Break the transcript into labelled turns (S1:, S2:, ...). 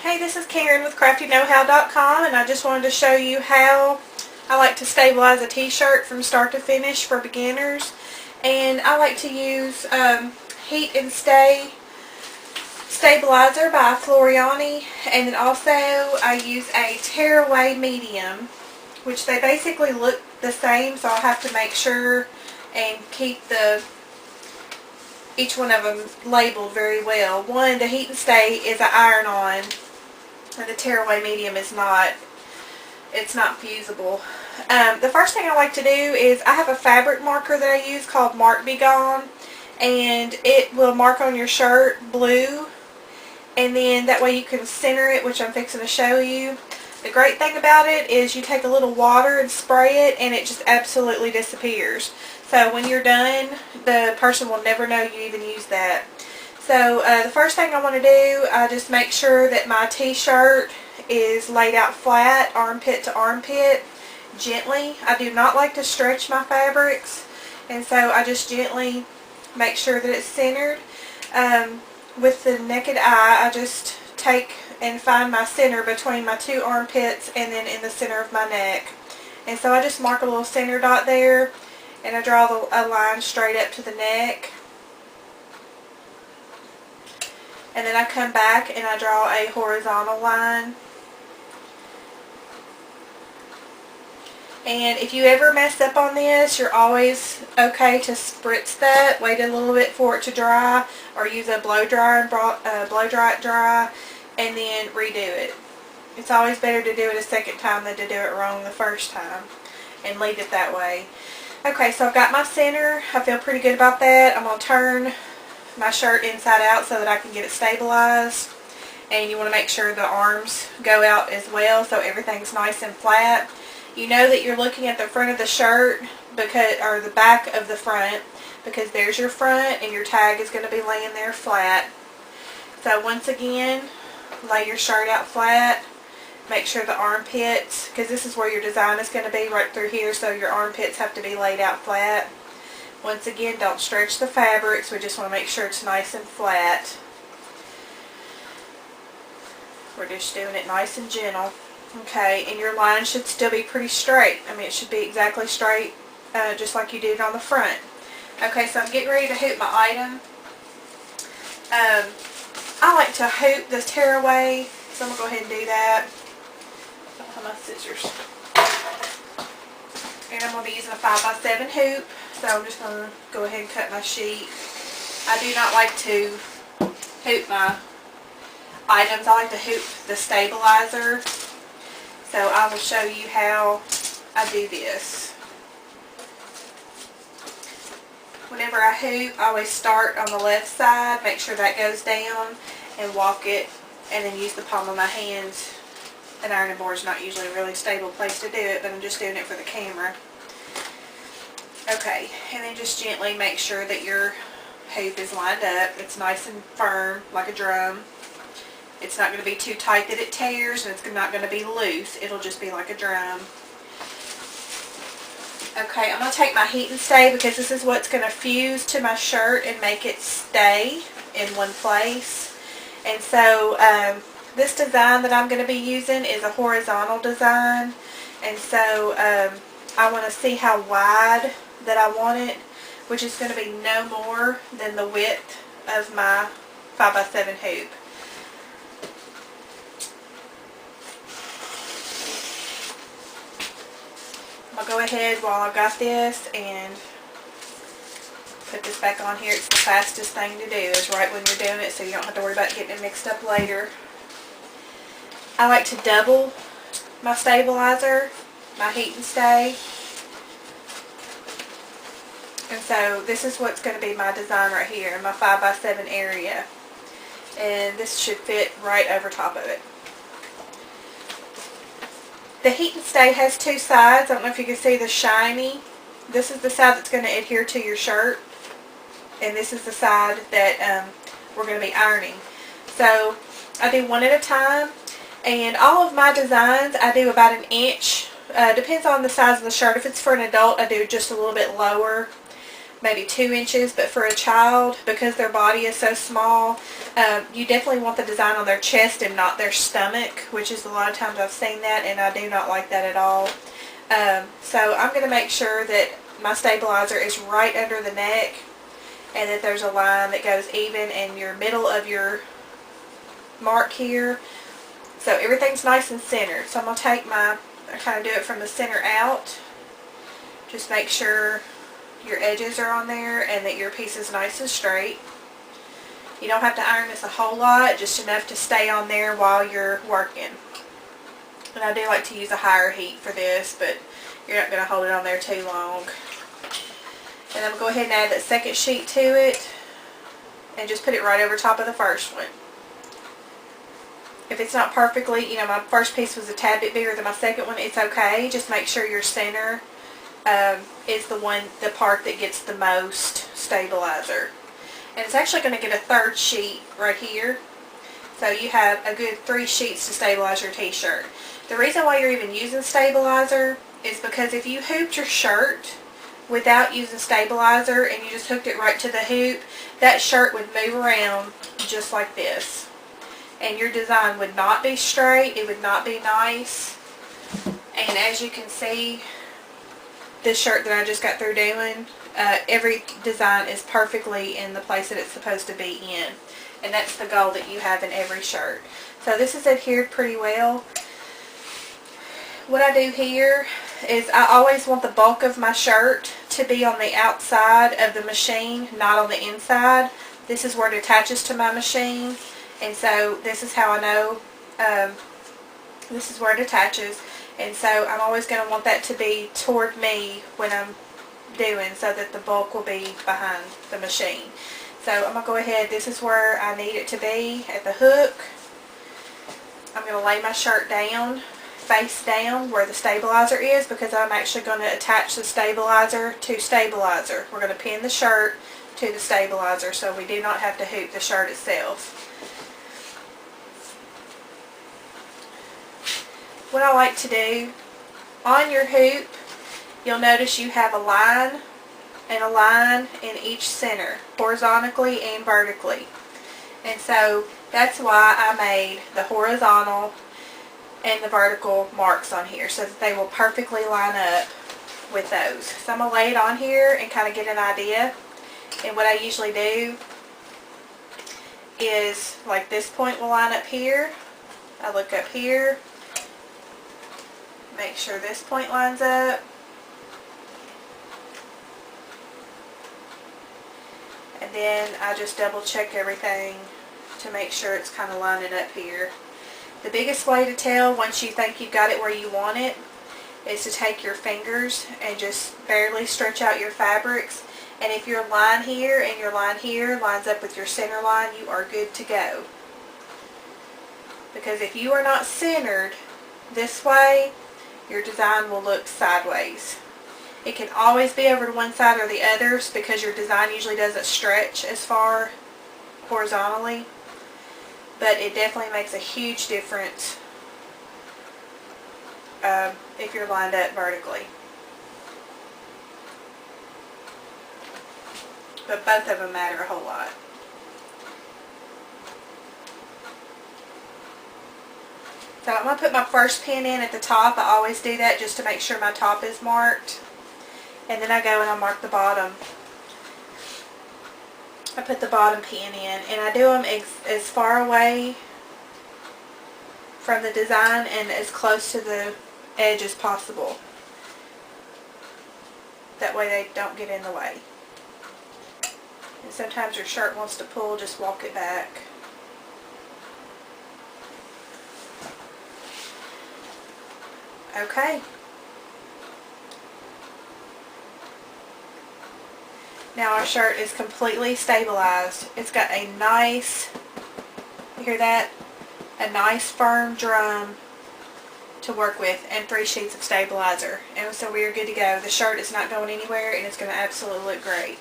S1: Hey, this is Karen with CraftyKnowHow.com, and I just wanted to show you how I like to stabilize a t-shirt from start to finish for beginners. And I like to use Heat and Stay Stabilizer by Floriani, and then also I use a tearaway medium, which they basically look the same, so I'll have to make sure and keep each one of them labeled very well. One, the Heat and Stay is an iron-on, and the tearaway medium is not. It's not fusible. The first thing I like to do is I have a fabric marker that I use called Mark Be Gone, and it will mark on your shirt blue, and then that way you can center it, which I'm fixing to show you. The great thing about it is you take a little water and spray it, and it just absolutely disappears. So when you're done, the person will never know you even used that. So the first thing I want to do, I just make sure that my t-shirt is laid out flat, armpit to armpit, gently. I do not like to stretch my fabrics, and so I just gently make sure that it's centered. With the naked eye, I just take and find my center between my two armpits and then in the center of my neck. And so I just mark a little center dot there, and I draw a line straight up to the neck. And then I come back and I draw a horizontal line. And if you ever mess up on this, you're always okay to spritz that, wait a little bit for it to dry, or use a blow dryer and blow dry it dry, and then redo it. It's always better to do it a second time than to do it wrong the first time, and leave it that way. Okay, so I've got my center. I feel pretty good about that. I'm going to turn my shirt inside out so that I can get it stabilized. And you want to make sure the arms go out as well so everything's nice and flat. You know that you're looking at the front of the shirt, or the back of the front, because there's your front and your tag is going to be laying there flat. So once again, lay your shirt out flat. Make sure the armpits, because this is where your design is going to be, right through here, so your armpits have to be laid out flat. Once again, don't stretch the fabrics. We just want to make sure it's nice and flat. We're just doing it nice and gentle. Okay, and your line should still be pretty straight. I mean, it should be exactly straight, just like you did on the front. Okay, so I'm getting ready to hoop my item. I like to hoop the tearaway, so I'm going to go ahead and do that. I don't have my scissors. And I'm going to be using a 5x7 hoop, so I'm just going to go ahead and cut my sheet. I do not like to hoop my items. I like to hoop the stabilizer. So I will show you how I do this. Whenever I hoop, I always start on the left side, make sure that goes down, and walk it, and then use the palm of my hands. An ironing board is not usually a really stable place to do it, but I'm just doing it for the camera. Okay, and then just gently make sure that your hoop is lined up. It's nice and firm, like a drum. It's not going to be too tight that it tears, and it's not going to be loose. It'll just be like a drum. Okay, I'm going to take my Heat and Stay, because this is what's going to fuse to my shirt and make it stay in one place. And so this design that I'm going to be using is a horizontal design, and so I want to see how wide that I want it, which is going to be no more than the width of my 5x7 hoop. I'll go ahead while I've got this and put this back on here. It's the fastest thing to do, is right when you're doing it, so you don't have to worry about getting it mixed up later. I like to double my stabilizer, my Heat and Stay. And so this is what's going to be my design right here in my 5x7 area. And this should fit right over top of it. The Heat and Stay has two sides. I don't know if you can see the shiny. This is the side that's going to adhere to your shirt, and this is the side that we're going to be ironing. So I do one at a time, and all of my designs I do about an inch. Depends on the size of the shirt. If it's for an adult, I do just a little bit lower. maybe 2 inches, but for a child, because their body is so small, you definitely want the design on their chest and not their stomach, which is a lot of times I've seen that, and I do not like that at all. So I'm going to make sure that my stabilizer is right under the neck, and that there's a line that goes even in your middle of your mark here, so everything's nice and centered. So I'm going to take I kind of do it from the center out. Just make sure your edges are on there and that your piece is nice and straight. You don't have to iron this a whole lot, just enough to stay on there while you're working. And I do like to use a higher heat for this, but you're not going to hold it on there too long. And I'm going to go ahead and add that second sheet to it and just put it right over top of the first one. If it's not perfectly, my first piece was a tad bit bigger than my second one, it's okay. Just make sure your center is the part that gets the most stabilizer. And it's actually going to get a third sheet right here. So you have a good 3 sheets to stabilize your t-shirt. The reason why you're even using stabilizer is because if you hooped your shirt without using stabilizer and you just hooked it right to the hoop, that shirt would move around just like this. And your design would not be straight, it would not be nice. And as you can see, this shirt that I just got through doing, every design is perfectly in the place that it's supposed to be in. And that's the goal that you have in every shirt. So this is adhered pretty well. What I do here is I always want the bulk of my shirt to be on the outside of the machine, not on the inside. This is where it attaches to my machine. And so this is how I know this is where it attaches. And so I'm always going to want that to be toward me when I'm doing, so that the bulk will be behind the machine. So I'm going to go ahead, this is where I need it to be at the hook. I'm going to lay my shirt down, face down where the stabilizer is, because I'm actually going to attach the stabilizer to stabilizer. We're going to pin the shirt to the stabilizer so we do not have to hoop the shirt itself. What I like to do, on your hoop, you'll notice you have a line and a line in each center, horizontally and vertically. And so that's why I made the horizontal and the vertical marks on here, so that they will perfectly line up with those. So I'm going to lay it on here and kind of get an idea. And what I usually do is, like, this point will line up here. I look up here, make sure this point lines up. And then I just double check everything to make sure it's kind of lining up here. The biggest way to tell once you think you've got it where you want it is to take your fingers and just barely stretch out your fabrics. And if your line here and your line here lines up with your center line, you are good to go. Because if you are not centered this way, your design will look sideways. It can always be over to one side or the other, because your design usually doesn't stretch as far horizontally. But it definitely makes a huge difference if you're lined up vertically. But both of them matter a whole lot. So I'm going to put my first pin in at the top. I always do that just to make sure my top is marked. And then I go and I mark the bottom. I put the bottom pin in, and I do them as far away from the design and as close to the edge as possible. That way they don't get in the way. And sometimes your shirt wants to pull, just walk it back. Okay. Now our shirt is completely stabilized. It's got a nice, you hear that? A nice firm drum to work with, and 3 sheets of stabilizer. And so we are good to go. The shirt is not going anywhere, and it's going to absolutely look great.